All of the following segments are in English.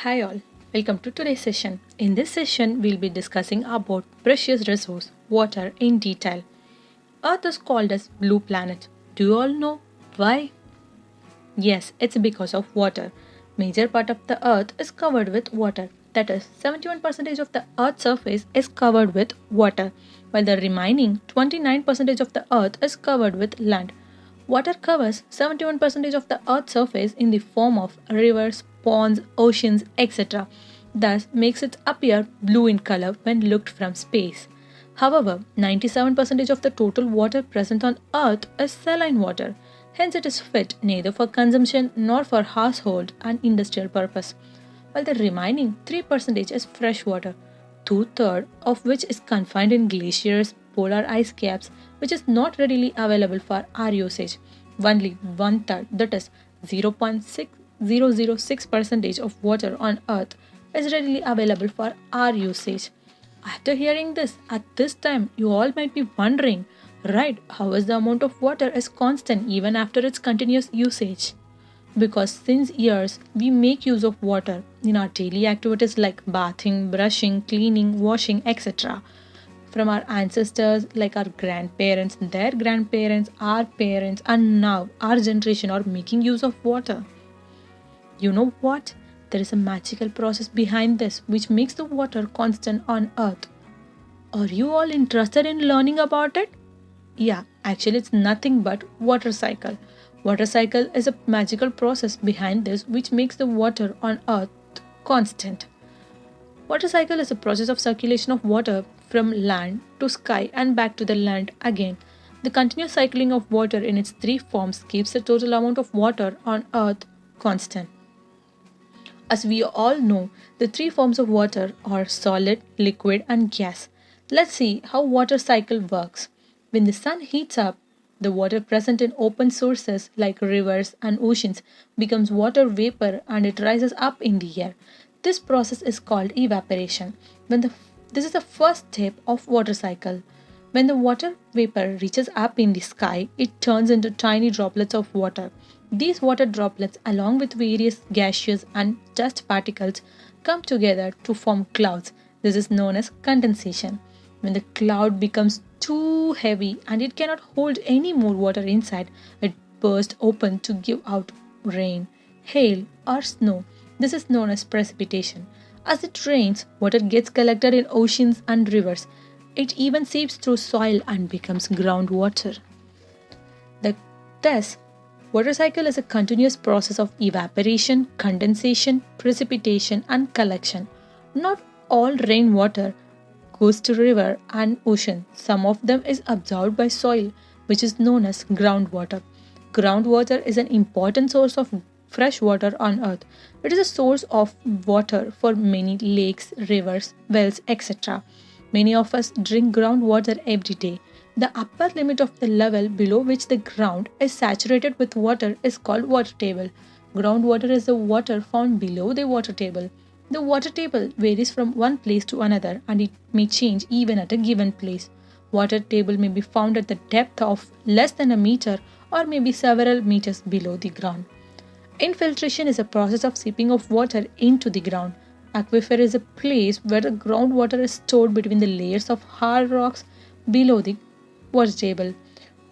Hi all, welcome to today's session. In this session, we'll be discussing about precious resource, water in detail. Earth is called as blue planet. Do you all know why? Yes, it's because of water. Major part of the earth is covered with water. That is, 71% of the earth's surface is covered with water, while the remaining 29% of the earth is covered with land. Water covers 71% of the earth's surface in the form of rivers, ponds, oceans, etc. Thus makes it appear blue in color when looked from space. However, 97% of the total water present on Earth is saline water, hence it is fit neither for consumption nor for household and industrial purpose, while the remaining 3% is fresh water, two-thirds of which is confined in glaciers, polar ice caps, which is not readily available for our usage. Only one-third, that is 0.6006% of water on Earth, is readily available for our usage. After hearing this, at this time, you all might be wondering, right, how is the amount of water is constant even after its continuous usage? Because since years, we make use of water in our daily activities like bathing, brushing, cleaning, washing, etc. From our ancestors, like our grandparents, their grandparents, our parents, and now our generation are making use of water. You know what? There is a magical process behind this which makes the water constant on earth. Are you all interested in learning about it? Yeah, actually it's nothing but water cycle. Water cycle is a magical process behind this which makes the water on earth constant. Water cycle is a process of circulation of water from land to sky and back to the land again. The continuous cycling of water in its three forms keeps the total amount of water on earth constant. As we all know, the three forms of water are solid, liquid, and gas. Let's see how water cycle works. When the sun heats up, the water present in open sources like rivers and oceans becomes water vapor and it rises up in the air. This process is called evaporation. This is the first step of water cycle. When the water vapor reaches up in the sky, it turns into tiny droplets of water. These water droplets, along with various gaseous and dust particles, come together to form clouds. This is known as condensation. When the cloud becomes too heavy and it cannot hold any more water inside, it bursts open to give out rain, hail, or snow. This is known as precipitation. As it rains, water gets collected in oceans and rivers. It even seeps through soil and becomes groundwater. The, thus, water cycle is a continuous process of evaporation, condensation, precipitation, and collection. Not all rainwater goes to river and ocean. Some of them is absorbed by soil, which is known as groundwater. Groundwater is an important source of fresh water on earth. It is a source of water for many lakes, rivers, wells, etc. Many of us drink groundwater every day. The upper limit of the level below which the ground is saturated with water is called water table. Groundwater is the water found below the water table. The water table varies from one place to another and it may change even at a given place. Water table may be found at the depth of less than a meter or maybe several meters below the ground. Infiltration is a process of seeping of water into the ground. Aquifer is a place where the groundwater is stored between the layers of hard rocks below the water table.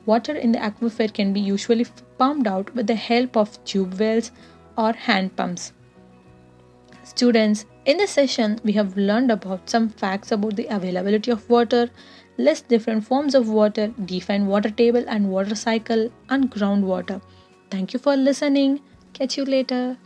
Water in the aquifer can be usually pumped out with the help of tube wells or hand pumps. Students, in this session, we have learned about some facts about the availability of water, list different forms of water, define water table and water cycle, and groundwater. Thank you for listening. Catch you later.